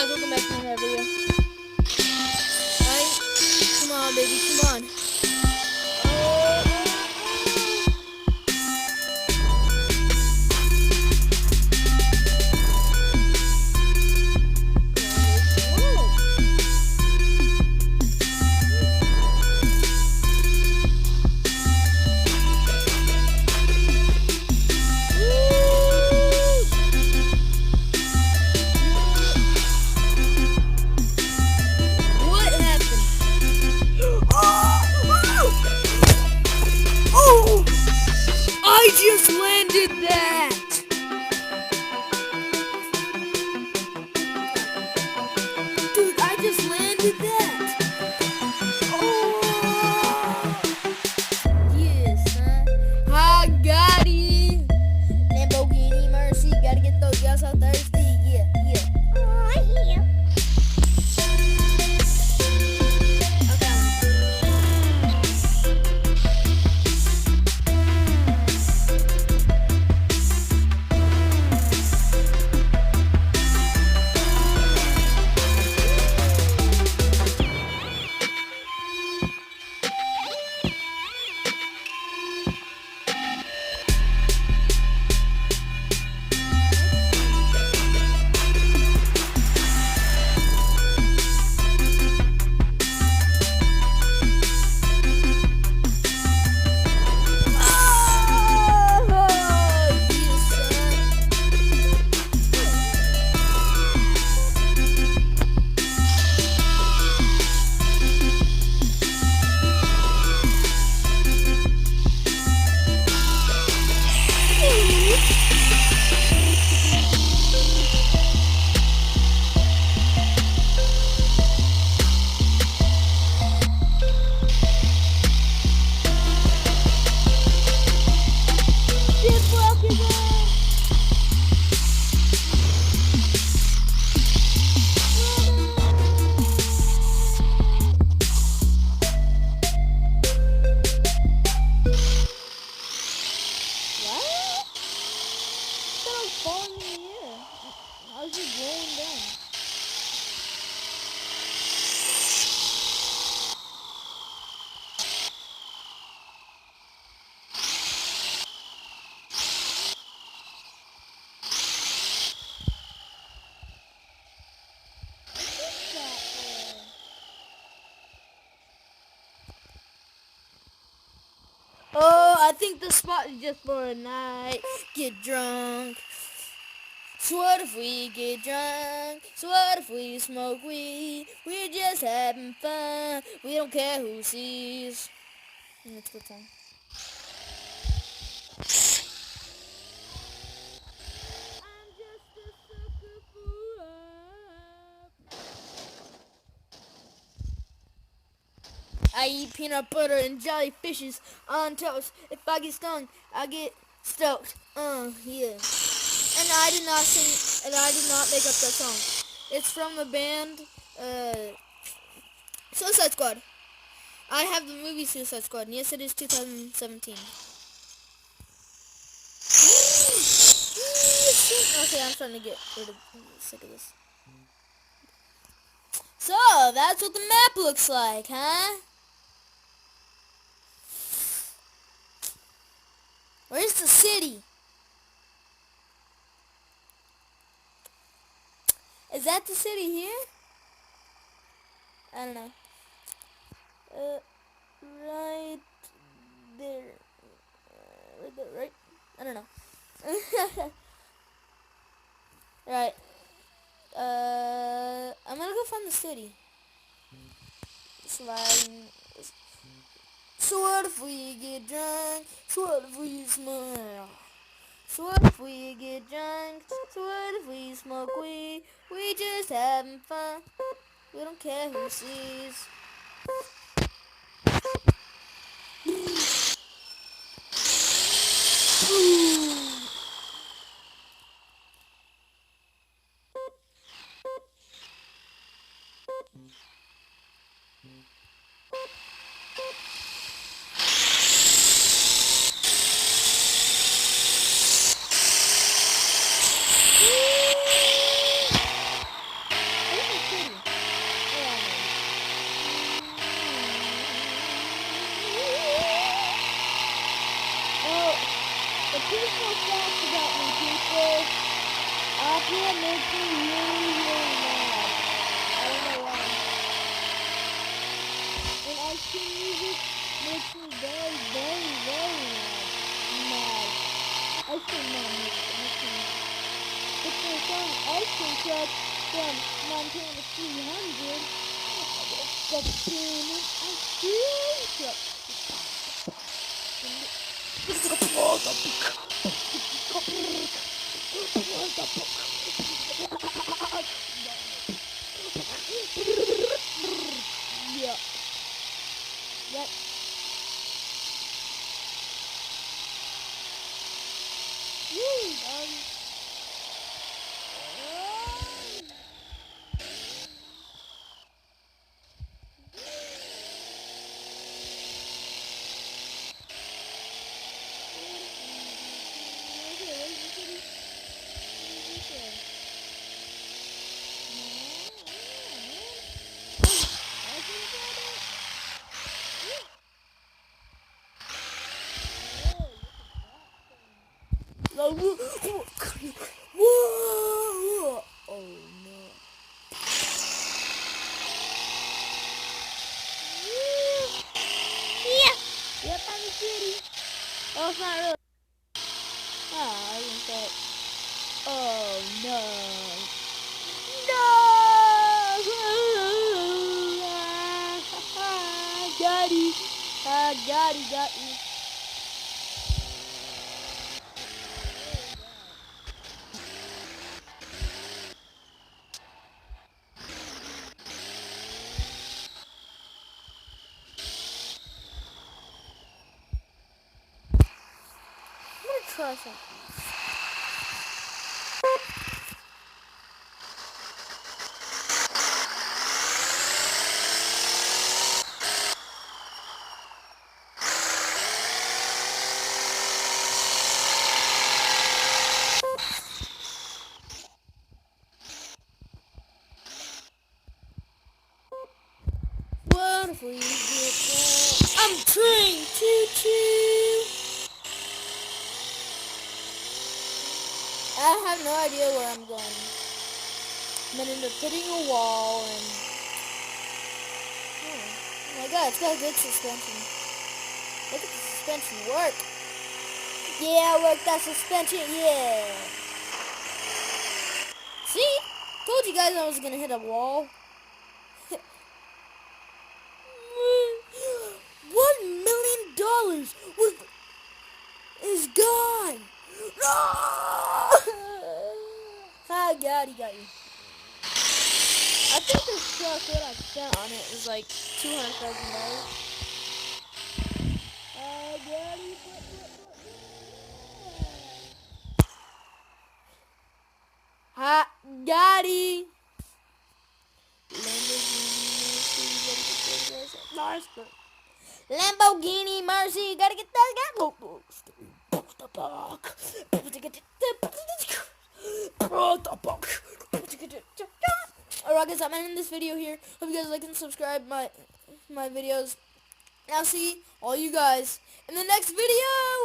guys, welcome back to another video. Alright, come on baby, come on. I just landed that! Dude, I just landed that! Oh! Yes, son. I got it! Lamborghini Mercy, gotta get those guys out thirsty. Yeah, yeah. Oh, yeah. Oh, I think the spot is just for a night. Get drunk. So what if we get drunk? So what if we smoke weed? We're just having fun. We don't care who sees. That's a good song. I'm just a sucker for love. I eat peanut butter and jelly fishes on toast. If I get stung, I get stoked. Yeah. And I did not sing, and I did not make up that song. It's from the band, Suicide Squad. I have the movie Suicide Squad, and yes, it is 2017. Okay, I'm starting to get sick of this. So, that's what the map looks like, huh? Where's the city? Is that the city here? I don't know. Right there. Right there, right? I don't know. Right. I'm gonna go find the city. Sliding. So what if we get drunk? So what if we smile? So what if we get drunk? So what if we smoke weed? We just having fun. We don't care who sees. truck from Montana 300. The Payment ice cream truck. Yeah. Yep. Woo, Whoa! Oh no. Yeah. Yep, I'm a city. Oh, it's not really. Oh, I didn't say it. Oh no. No! Daddy. Daddy got me. I'm gonna try something. What if we get there? I'm train choo-choo. I have no idea where I'm going. I'm gonna end up hitting a wall and... Oh my god, it's got a good suspension. Look at the suspension work. Yeah, work that suspension, yeah. See? Told you guys I was gonna hit a wall. $1 million is gone. Ah, God, he got you. I think this truck, what I spent on it was like $200,000. Daddy, Hot Daddy. Lamborghini Mercy, gotta get that guy. Alright guys, I'm ending this video here. Hope you guys like and subscribe my videos. And I'll see all you guys in the next video.